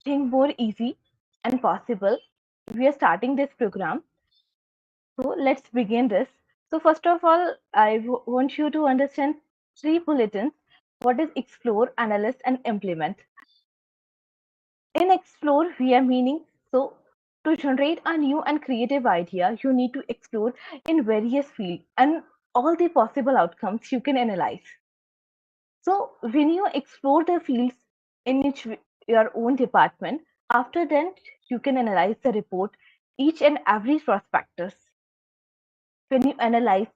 think more easy and possible, we are starting this program. So let's begin this. So first of all, want you to understand three bulletins. What is explore, analyze, and implement? In explore, we are meaning so to generate a new and creative idea, you need to explore in various fields and all the possible outcomes you can analyze. So when you explore the fields in your own department, after that you can analyze the report, each and every prospectus. When you analyze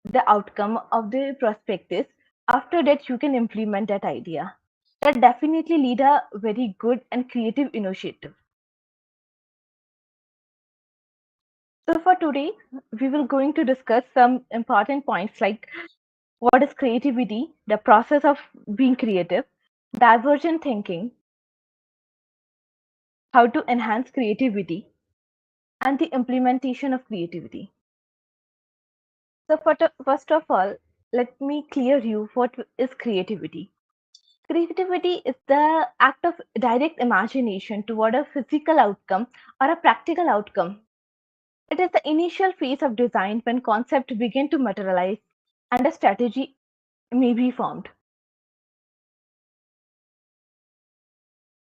the outcome of the prospectus, after that you can implement that idea. That definitely lead a very good and creative initiative. So for today, we will going to discuss some important points like what is creativity, the process of being creative, divergent thinking, how to enhance creativity, and the implementation of creativity. So first of all, let me clear you what is creativity. Creativity is the act of direct imagination toward a physical outcome or a practical outcome. It is the initial phase of design when concepts begin to materialize and a strategy may be formed.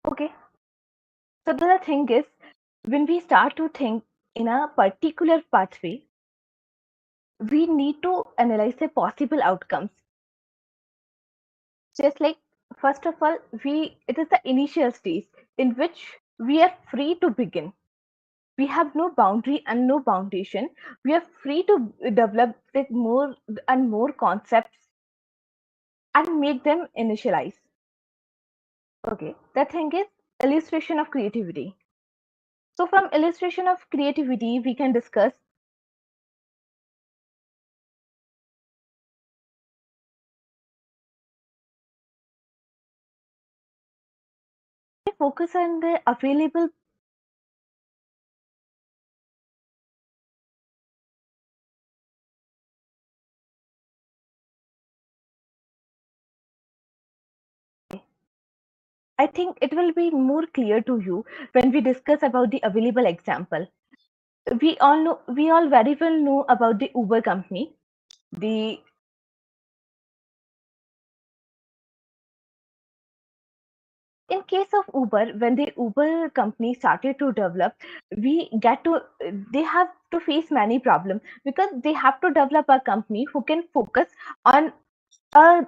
Okay, so the thing is, when we start to think in a particular pathway, we need to analyze the possible outcomes. Just like, first of all, it is the initial stage in which we are free to begin. We have no boundary and no foundation. We are free to develop with more and more concepts and make them initialize. Okay, the thing is illustration of creativity. So from illustration of creativity, we can discuss focus on the available. I think it will be more clear to you when we discuss about the available example. We all very well know about the Uber company. The In case of Uber, when the Uber company started to develop, we get to they have to face many problems because they have to develop a company who can focus on a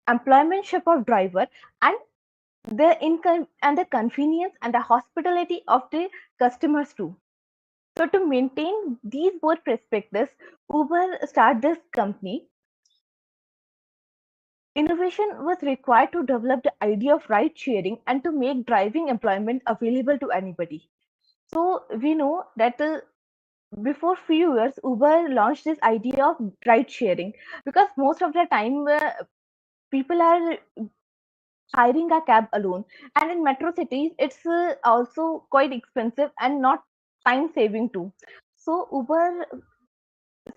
employmentship of driver and the income and the convenience and the hospitality of the customers too. So to maintain these both perspectives, Uber started this company. Innovation was required to develop the idea of ride sharing and to make driving employment available to anybody. So we know that before few years, Uber launched this idea of ride sharing because most of the time people are hiring a cab alone, and in metro cities, it's also quite expensive and not time saving too. So Uber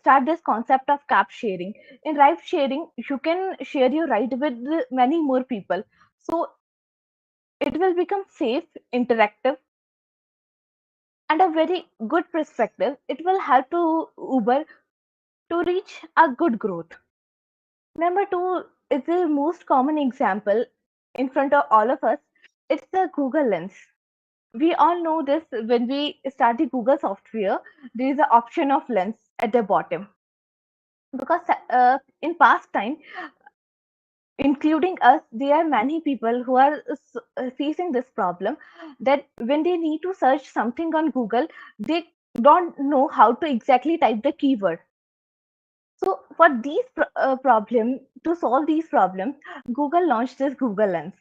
start this concept of cab sharing. In ride sharing, you can share your ride with many more people. So it will become safe, interactive, and a very good perspective. It will help to Uber to reach a good growth. Number two is the most common example in front of all of us. It's the Google Lens. We all know this when we start the Google software, there is an option of lens at the bottom. Because in past time, including us, there are many people who are facing this problem that when they need to search something on Google, they don't know how to exactly type the keyword. So for these problem to solve these problems, Google launched this Google Lens.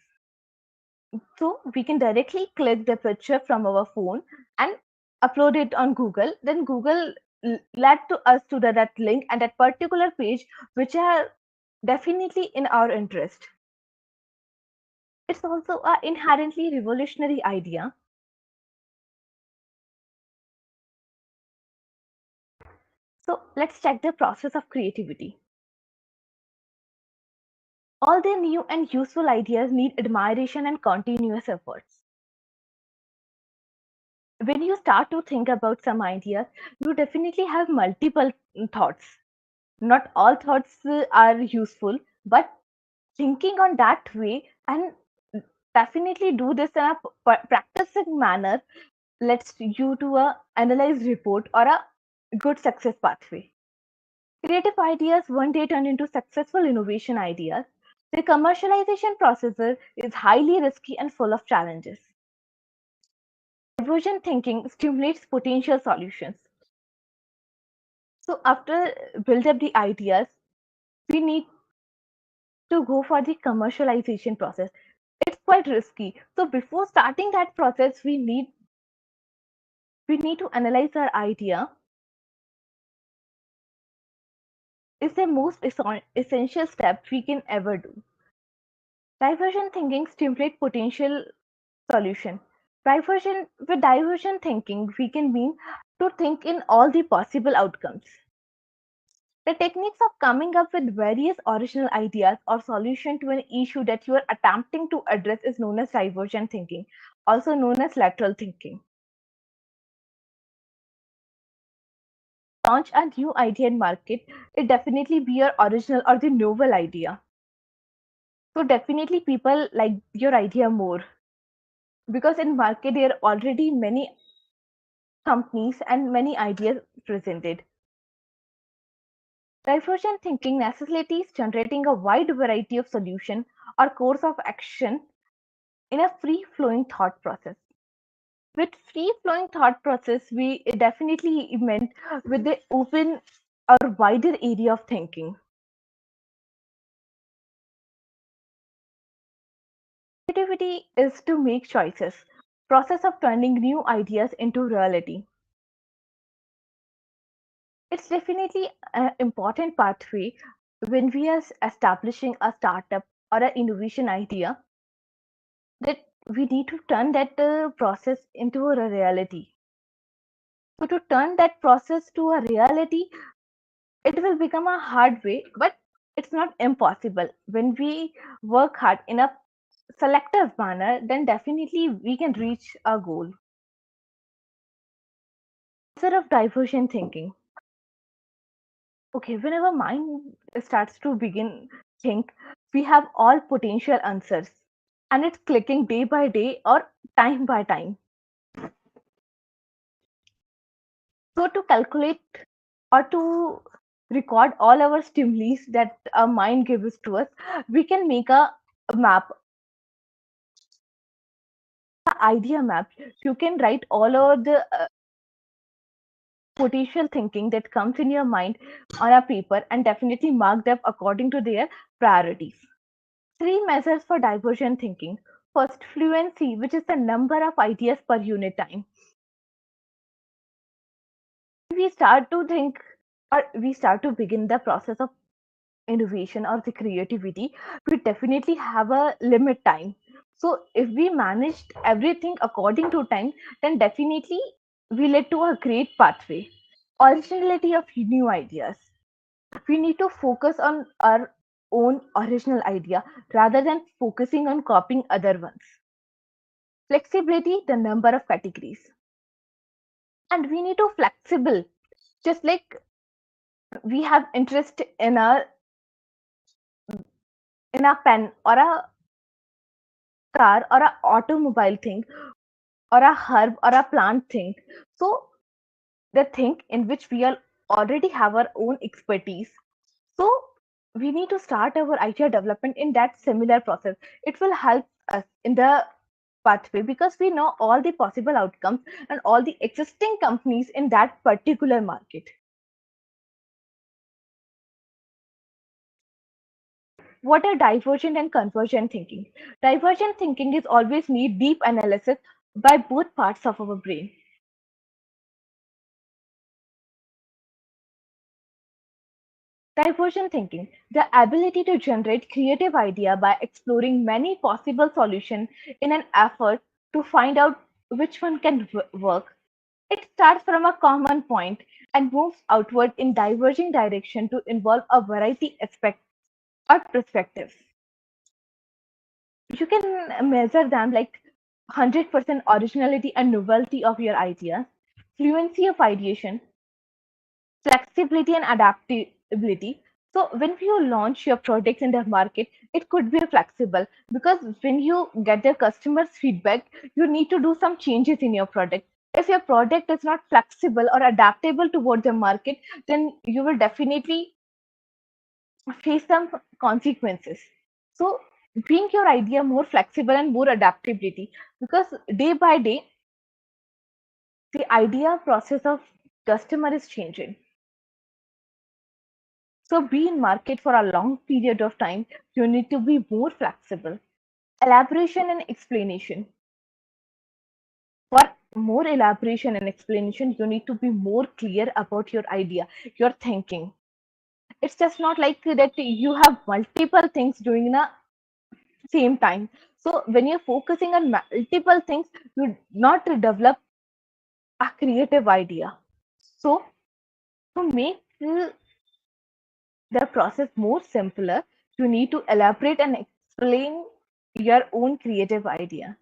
So we can directly click the picture from our phone and upload it on Google. Then Google led to us to that link and that particular page, which are definitely in our interest. It's also an inherently revolutionary idea. So let's check the process of creativity. All the new and useful ideas need admiration and continuous efforts. when you start to think about some ideas, you definitely have multiple thoughts. Not all thoughts are useful, but thinking on that way and definitely do this in a practicing manner lets you to a analyze report or a good success pathway. Creative ideas one day turn into successful innovation ideas. The commercialization process is highly risky and full of challenges. Divergent thinking stimulates potential solutions. So after build up the ideas, we need to go for the commercialization process. It's quite risky. So before starting that process, we need to analyze our idea. Is the most essential step we can ever do. Divergent thinking stimulates potential solution. Divergent thinking, we can mean to think in all the possible outcomes. The techniques of coming up with various original ideas or solution to an issue that you are attempting to address is known as divergent thinking, also known as lateral thinking. Launch a new idea in market, it definitely be your original or the novel idea. So definitely people like your idea more because in market there are already many companies and many ideas presented. Divergent thinking necessitates generating a wide variety of solution or course of action in a free-flowing thought process. With free-flowing thought process, we definitely meant with the open or wider area of thinking. Creativity is to make choices, process of turning new ideas into reality. It's definitely an important pathway when we are establishing a startup or an innovation idea that we need to turn that process into a reality. So to turn that process to a reality, it will become a hard way, but it's not impossible. When we work hard in a selective manner, then definitely we can reach our goal. Instead of divergent thinking, okay, whenever mind starts to begin think, we have all potential answers, and it's clicking day by day or time by time. So to calculate or to record all our stimuli that our mind gives to us, we can make a map, a idea map. You can write all over the potential thinking that comes in your mind on a paper and definitely mark them according to their priorities. Three measures for divergent thinking. First, fluency, which is the number of ideas per unit time. We start to think or we start to begin the process of innovation or the creativity, we definitely have a limit time. So if we managed everything according to time, then definitely we led to a great pathway. Originality of new ideas. We need to focus on our own original idea rather than focusing on copying other ones. Flexibility, the number of categories. And we need to flexible, just like we have interest in a pen or a car or a automobile thing or a herb or a plant thing. So the thing in which we are already have our own expertise. So we need to start our idea development in that similar process. It will help us in the pathway because we know all the possible outcomes and all the existing companies in that particular market. What are divergent and convergent thinking? Divergent thinking is always need deep analysis by both parts of our brain. Divergent thinking, the ability to generate creative idea by exploring many possible solutions in an effort to find out which one can work. It starts from a common point and moves outward in diverging direction to involve a variety aspects or perspectives. You can measure them like 100% originality and novelty of your ideas, fluency of ideation, flexibility and adaptability. So when you launch your products in the market, it could be flexible because when you get the customer's feedback, you need to do some changes in your product. If your product is not flexible or adaptable toward the market, then you will definitely face some consequences. So bring your idea more flexible and more adaptability, because day by day the idea process of customer is changing. So be in market for a long period of time, you need to be more flexible. Elaboration and explanation. For more elaboration and explanation, you need to be more clear about your idea, your thinking. It's just not like that you have multiple things doing in a same time. So when you're focusing on multiple things, you not develop a creative idea. So to make the process more simpler, you need to elaborate and explain your own creative idea.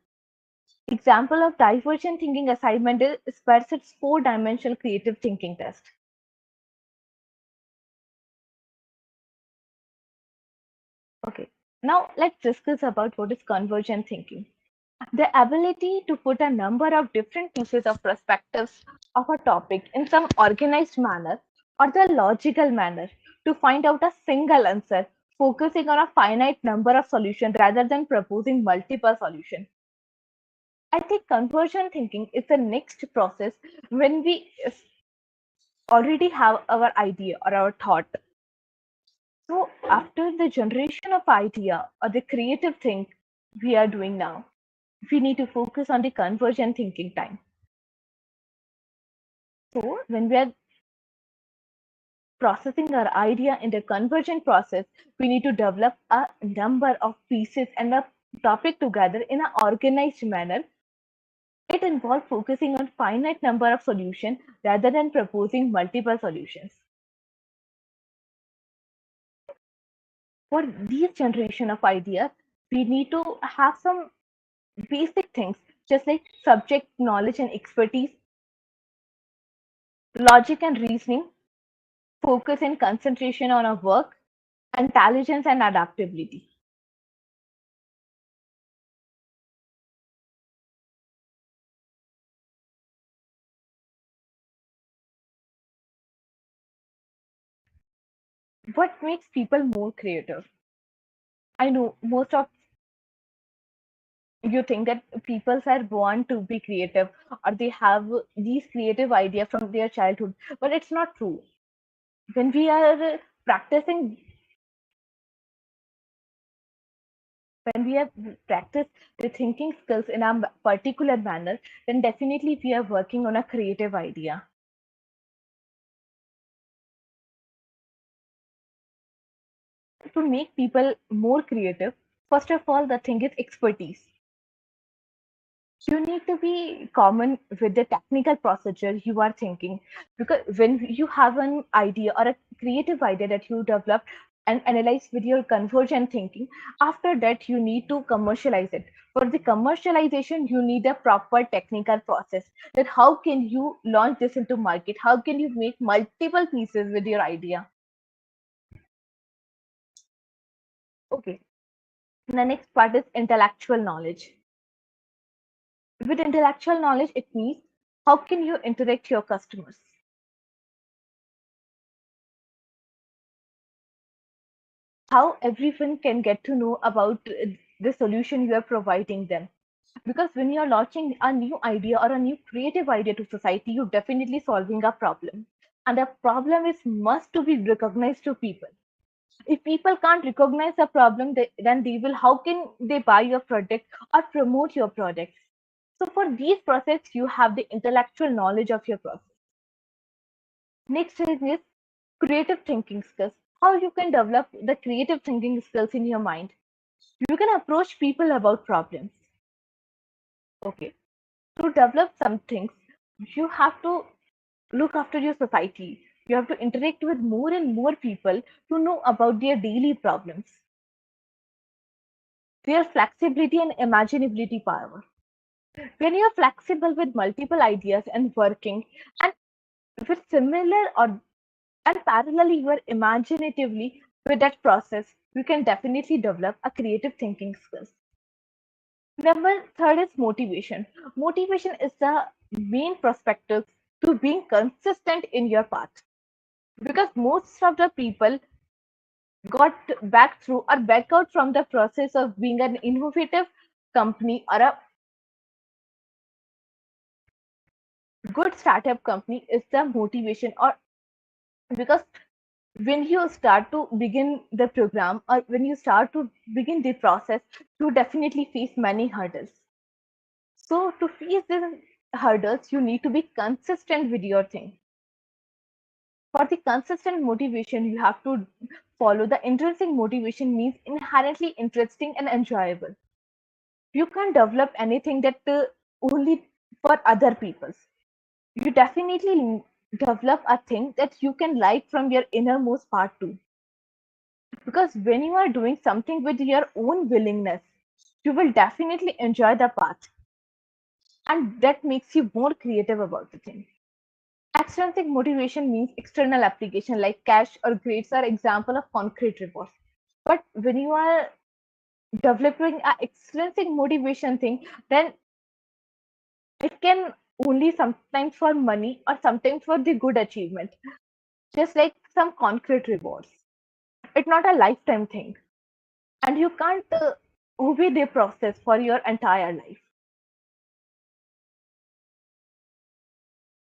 Example of divergent thinking assignment is Sparset's four-dimensional creative thinking test. Okay, now let's discuss about what is convergent thinking. The ability to put a number of different pieces of perspectives of a topic in some organized manner or the logical manner to find out a single answer, focusing on a finite number of solutions rather than proposing multiple solutions. I think conversion thinking is the next process when we already have our idea or our thought. So after the generation of idea or the creative thing we are doing now, we need to focus on the conversion thinking time. So when we are processing our idea in the conversion process, we need to develop a number of pieces and a topic together in an organized manner. It involves focusing on finite number of solutions rather than proposing multiple solutions. For this generation of ideas, we need to have some basic things just like subject knowledge and expertise, logic and reasoning, focus and concentration on our work, intelligence and adaptability. What makes people more creative? I know most of you think that people are born to be creative or they have these creative ideas from their childhood, but it's not true. When we are practicing, when we have practiced the thinking skills in a particular manner, then definitely we are working on a creative idea. To make people more creative, first of all, the thing is expertise. You need to be common with the technical procedure you are thinking, because when you have an idea or a creative idea that you develop and analyze with your convergent thinking, after that you need to commercialize it. For the commercialization, you need a proper technical process, that how can you launch this into market, how can you make multiple pieces with your idea. Okay, the next part is intellectual knowledge. With intellectual knowledge, it means how can you interact your customers, how everyone can get to know about the solution you are providing them. Because when you're launching a new idea or a new creative idea to society, you're definitely solving a problem. And the problem is must to be recognized to people. If people can't recognize the problem, then they will, how can they buy your product or promote your product? So for these process, you have the intellectual knowledge of your process. Next is creative thinking skills. How you can develop the creative thinking skills in your mind. You can approach people about problems. Okay. To develop some things, you have to look after your society. You have to interact with more and more people to know about their daily problems, their flexibility and imaginability power. When you're flexible with multiple ideas and working and with similar or and parallelly you are imaginatively with that process, you can definitely develop a creative thinking skills. Number third is motivation. Motivation is the main prospectus to being consistent in your path, because most of the people got back through or back out from the process of being an innovative company or a good startup company is the motivation, or because when you start to begin the program or when you start to begin the process, you definitely face many hurdles. So to face these hurdles, you need to be consistent with your thing. For the consistent motivation, you have to follow the intrinsic motivation means inherently interesting and enjoyable. You can't develop anything that only for other people's. You definitely develop a thing that you can like from your innermost part too. Because when you are doing something with your own willingness, you will definitely enjoy the path, and that makes you more creative about the thing. Extrinsic motivation means external application like cash or grades are example of concrete rewards. But when you are developing a extrinsic motivation thing, then it can only sometimes for money or sometimes for the good achievement, just like some concrete rewards. It's not a lifetime thing, and you can't obey the process for your entire life.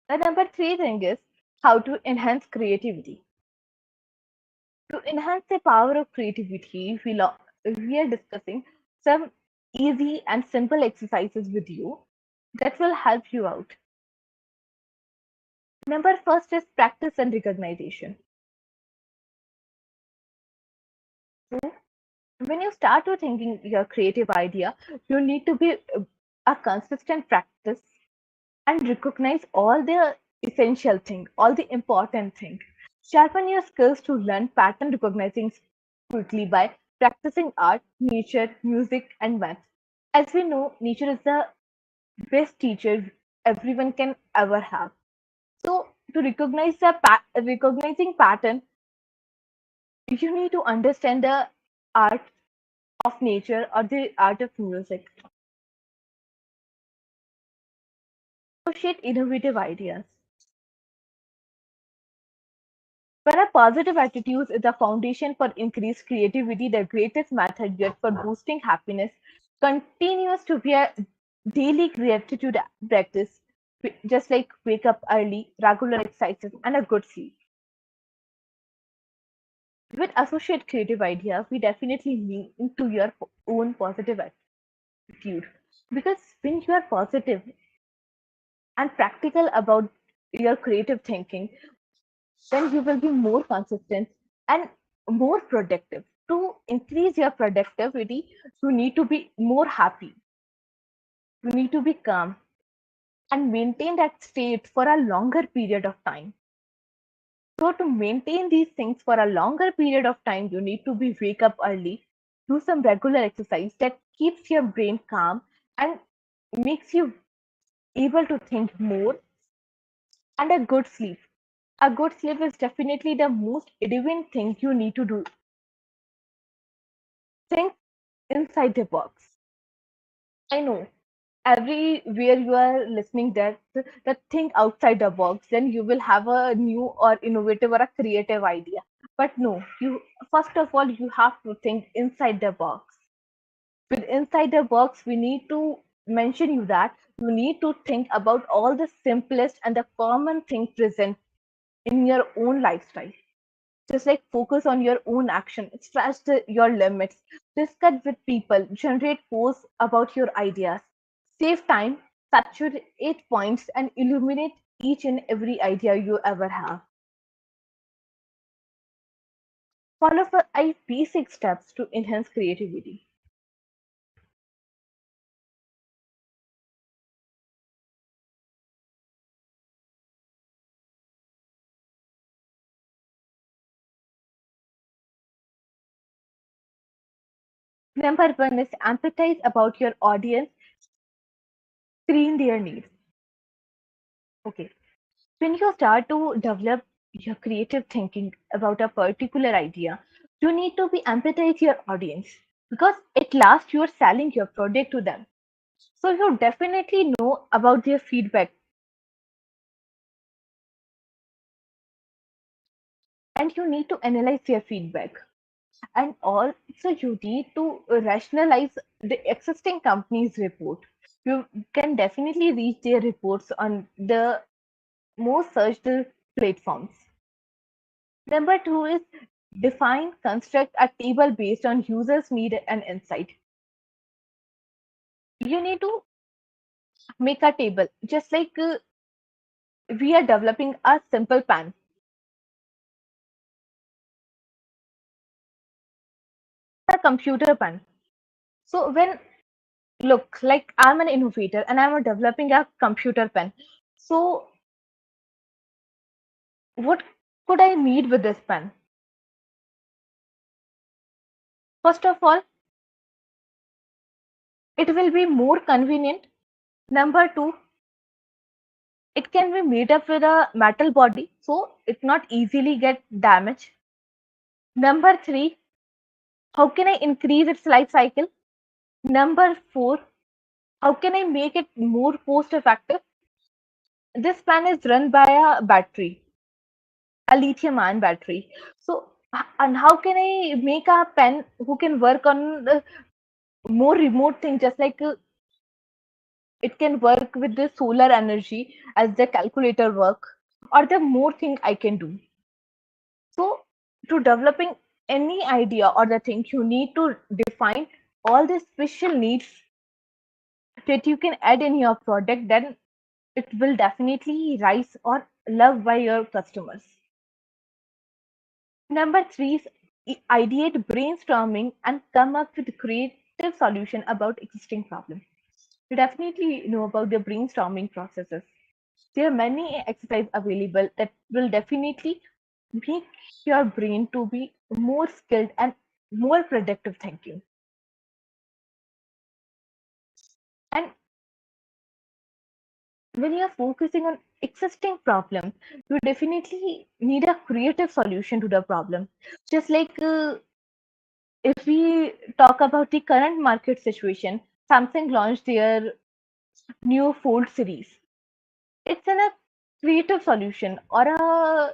The number three thing is how to enhance creativity. To enhance the power of creativity, we are discussing some easy and simple exercises with you that will help you out. Number first is practice and recognition. When you start to thinking your creative idea, you need to be a consistent practice and recognize all the essential thing, all the important thing. Sharpen your skills to learn pattern recognizing quickly by practicing art, nature, music, and math. As we know, nature is the best teacher everyone can ever have. So, to recognize the recognizing pattern, you need to understand the art of nature or the art of music. Associate innovative ideas. When a positive attitude is the foundation for increased creativity, the greatest method yet for boosting happiness continues to be a daily gratitude practice, just like wake up early, regular exercises, and a good sleep. With associate creative idea, we definitely lean into your own positive attitude, because when you are positive and practical about your creative thinking, then you will be more consistent and more productive. To increase your productivity, you need to be more happy, you need to be calm and maintain that state for a longer period of time. So to maintain these things for a longer period of time, you need to be wake up early, do some regular exercise that keeps your brain calm and makes you able to think more, and a good sleep. A good sleep is definitely the most adamant thing you need to do. Think inside the box. I know everywhere you are listening that think outside the box, then you will have a new or innovative or a creative idea. But no, you first of all you have to think inside the box. With inside the box, we need to mention you that you need to think about all the simplest and the common things present in your own lifestyle. Just like focus on your own action, stretch your limits, discuss with people, generate posts about your ideas, save time, saturate points, and illuminate each and every idea you ever have. Follow 5 basic steps to enhance creativity. Number one is empathize about your audience screen their needs. Okay. When you start to develop your creative thinking about a particular idea, you need to be empathize your audience because at last you are selling your product to them. So you definitely know about their feedback and you need to analyze their feedback. And also you need to rationalize the existing company's report. You can definitely reach their reports on the most searched platforms. Number two is define, construct a table based on users' need and insight. You need to make a table, just like we are developing a simple pan, a computer pan. So when look like I'm an innovator and I'm developing a computer pen. So what could I need with this pen? First of all, it will be more convenient. Number two, it can be made up with a metal body, so it not easily get damaged. Number three, how can I increase its life cycle? Number four, how can I make it more cost effective? This pen is run by a battery, a lithium ion battery. So, and how can I make a pen who can work on the more remote thing, just like it can work with the solar energy as the calculator work, or the more thing I can do. So, to developing any idea or the thing, you need to define all the special needs that you can add in your product, then it will definitely rise or love by your customers. Number three is ideate brainstorming and come up with creative solution about existing problem. You definitely know about the brainstorming processes. There are many exercises available that will definitely make your brain to be more skilled and more productive thinking. And when you're focusing on existing problem, you definitely need a creative solution to the problem. Just like if we talk about the current market situation, Samsung launched their new Fold series. It's in a creative solution or a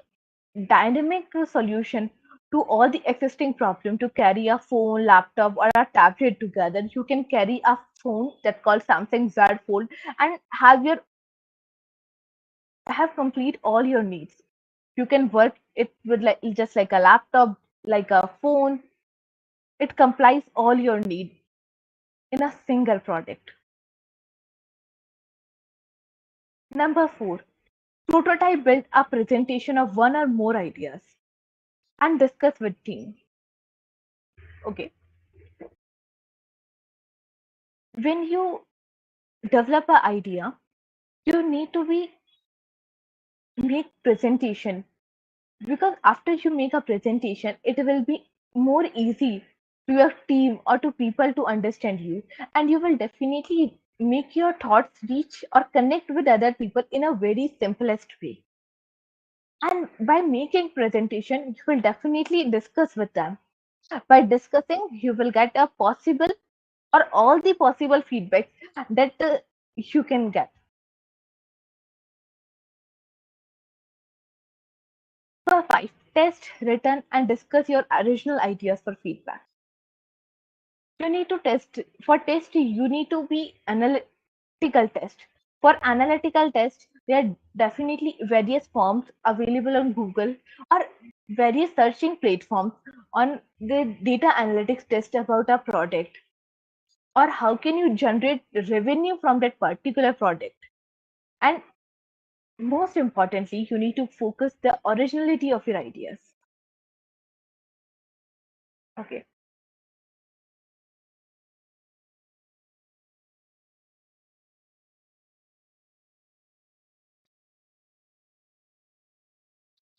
dynamic solution to all the existing problem. To carry a phone, laptop, or a tablet together, you can carry a phone that called Samsung Z Fold and have complete all your needs. You can work it with like just like a laptop, like a phone. It complies all your need in a single product. Number four, prototype build a presentation of one or more ideas and discuss with team. Okay, when you develop an idea, you need to be make presentation because after you make a presentation, it will be more easy to your team or to people to understand you, and you will definitely make your thoughts reach or connect with other people in a very simplest way. And by making presentation, you will definitely discuss with them. By discussing, you will get a possible or all the possible feedback that you can get. So, five, test, return, and discuss your original ideas for feedback. You need to test. For test, you need to be analytical test. For analytical test, there are definitely various forms available on Google or various searching platforms on the data analytics test about a product, or how can you generate revenue from that particular product. And most importantly, you need to focus the originality of your ideas. Okay.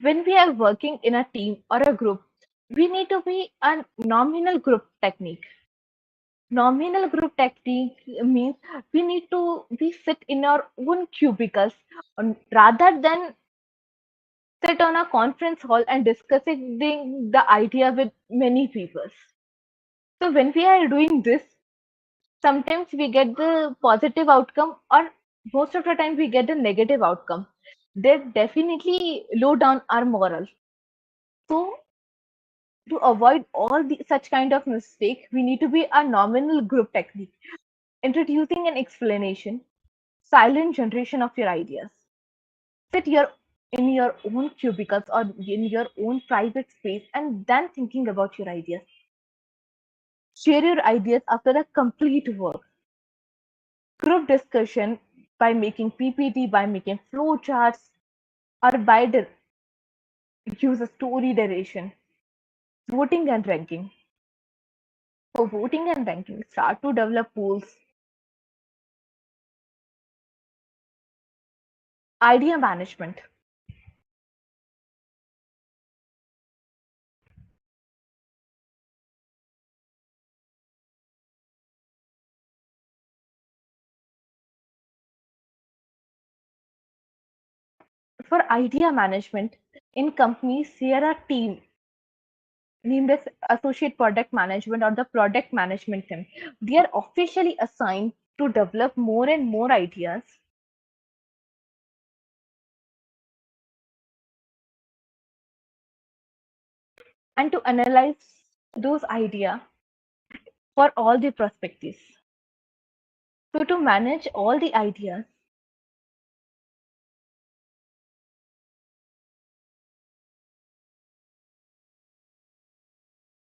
When we are working in a team or a group, we need to be a nominal group technique. Nominal group technique means we sit in our own cubicles rather than sit on a conference hall and discussing the idea with many people. So when we are doing this, sometimes we get the positive outcome, or most of the time we get the negative outcome. They definitely low down our moral. So to avoid all such kind of mistake, we need to be a nominal group technique, introducing an explanation, silent generation of your ideas. Sit in your own cubicles or in your own private space and then thinking about your ideas. Share your ideas after the complete work. Group discussion by making PPT, by making flow charts, or by use a story narration. Voting and ranking. For voting and ranking, start to develop polls. Idea management. For idea management, in companies, there are team named as associate product management or the product management team. They are officially assigned to develop more and more ideas and to analyze those ideas for all the perspectives. So to manage all the ideas,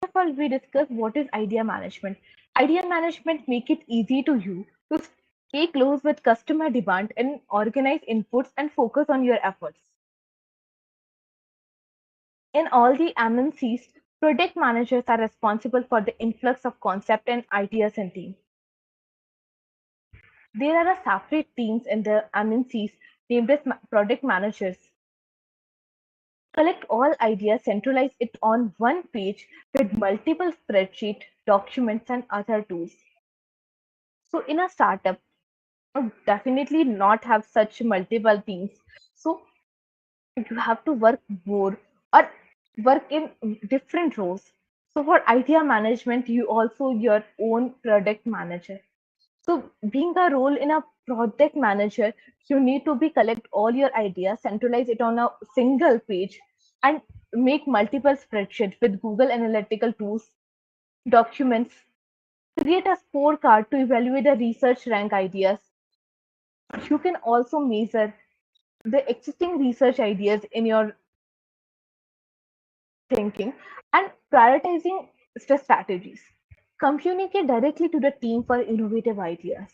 first of all, we discuss what is idea management. Idea management make it easy to you to stay close with customer demand and organize inputs and focus on your efforts. In all the MNCs, project managers are responsible for the influx of concept and ideas and team. There are a separate teams in the MNCs named as project managers. Collect all ideas, centralize it on one page with multiple spreadsheet, documents, and other tools. So in a startup, definitely not have such multiple teams. So you have to work more or work in different roles. So for idea management, you also your own product manager. So being a role in a project manager, you need to be collect all your ideas, centralize it on a single page, and make multiple spreadsheets with Google Analytical tools, documents. Create a scorecard to evaluate the research rank ideas. You can also measure the existing research ideas in your thinking and prioritizing strategies. Communicate directly to the team for innovative ideas.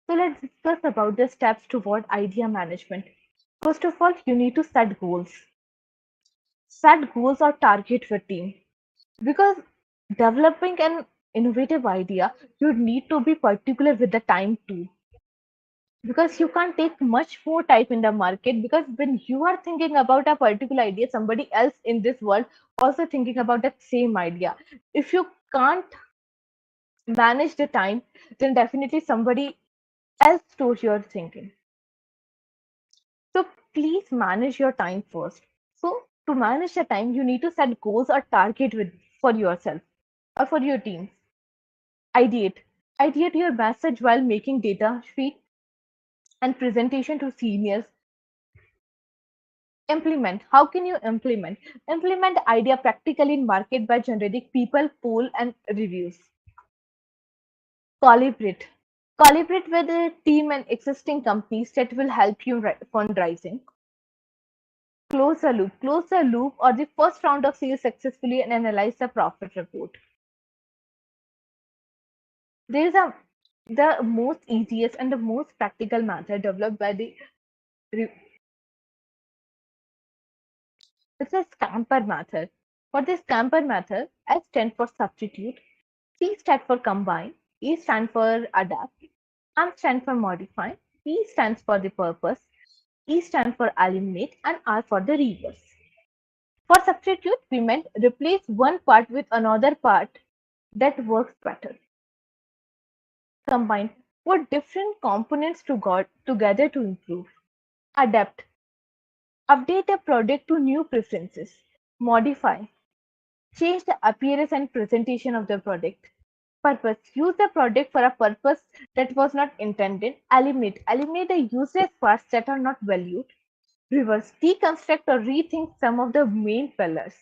So let's discuss about the steps toward idea management. First of all, you need to set goals. Set goals or target your team because developing an innovative idea, you need to be particular with the time too. Because you can't take much more time in the market because when you are thinking about a particular idea, somebody else in this world also thinking about that same idea. If you can't manage the time, then definitely somebody else knows your thinking. So please manage your time first. So to manage the time, you need to set goals or target with for yourself or for your team. Ideate. Ideate your message while making data sheet and presentation to seniors. Implement. How can you implement? Implement the idea practically in market by generating people, poll, and reviews. Collaborate. Collaborate with a team and existing companies that will help you fundraising. Close the loop. Close the loop or the first round of sales successfully and analyze the profit report. There is the most easiest and the most practical method developed by the it's a scamper method. For this scamper method, S stands for substitute, C stands for combine, E stands for adapt, M stands for modify, P stands for the purpose, E stands for eliminate, and R for the reverse. For substitute, we meant replace one part with another part that works better. Combine, put different components together to improve. Adapt, update a product to new preferences. Modify, change the appearance and presentation of the product. Purpose, use the product for a purpose that was not intended. Eliminate the useless parts that are not valued. Reverse, deconstruct or rethink some of the main pillars.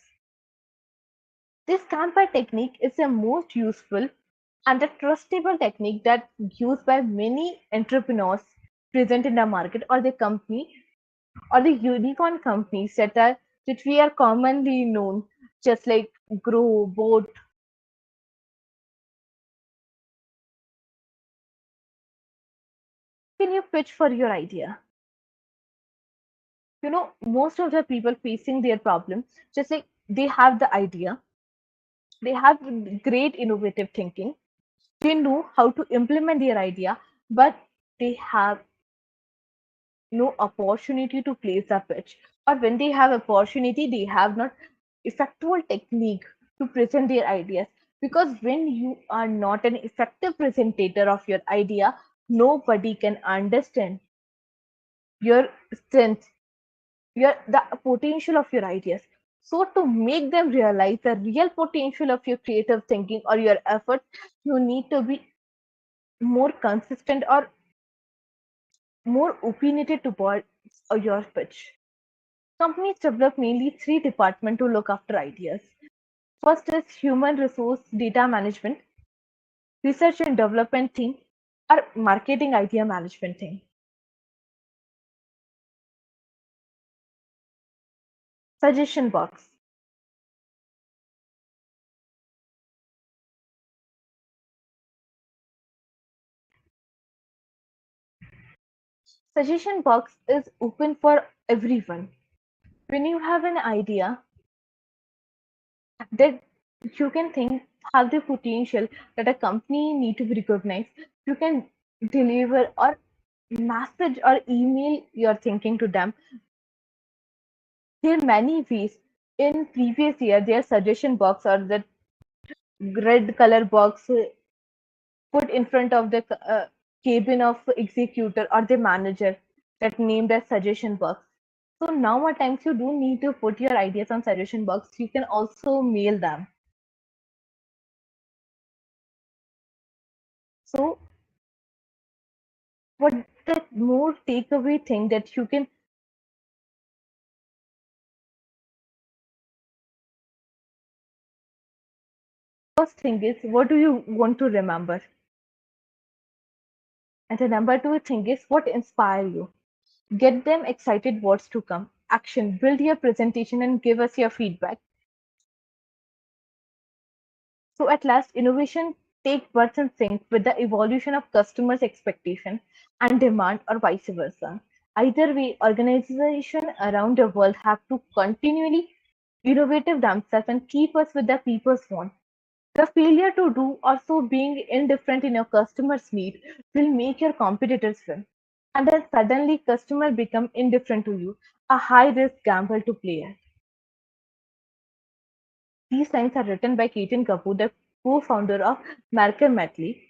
This Canva technique is the most useful and a trustable technique that used by many entrepreneurs present in the market or the company or the unicorn companies that we are commonly known, just like Grow, Boat. Can you pitch for your idea? Most of the people facing their problem, just like they have the idea, they have great innovative thinking, they know how to implement their idea, but they have no opportunity to place a pitch, or when they have opportunity they have not effective technique to present their ideas, because when you are not an effective presenter of your idea, nobody can understand your strength, your the potential of your ideas. So to make them realize the real potential of your creative thinking or your efforts, you need to be more consistent or more opinionated towards your pitch. Companies develop mainly three departments to look after ideas. First is human resource data management, research and development team, or marketing idea management team. Suggestion box. Suggestion box is open for everyone. When you have an idea that you can think have the potential that a company need to be recognized, you can deliver or message or email your thinking to them. There are many ways. In previous year, their suggestion box or the red color box put in front of the cabin of executor or the manager that named as suggestion box. So now at times you don't need to put your ideas on suggestion box. You can also mail them. So what the more takeaway thing that you can first thing is what do you want to remember? And the number two thing is what inspire you. Get them excited what's to come. Action. Build your presentation and give us your feedback. So at last, innovation take birth and sync with the evolution of customers' expectation and demand, or vice versa. Either way, organizations around the world have to continually innovative themselves and keep us with the people's want. The failure to do or so being indifferent in your customer's need will make your competitors win. And then suddenly customer become indifferent to you, a high risk gamble to play at. These lines are written by Ketan Kapoor, the co-founder of Mercer Metley.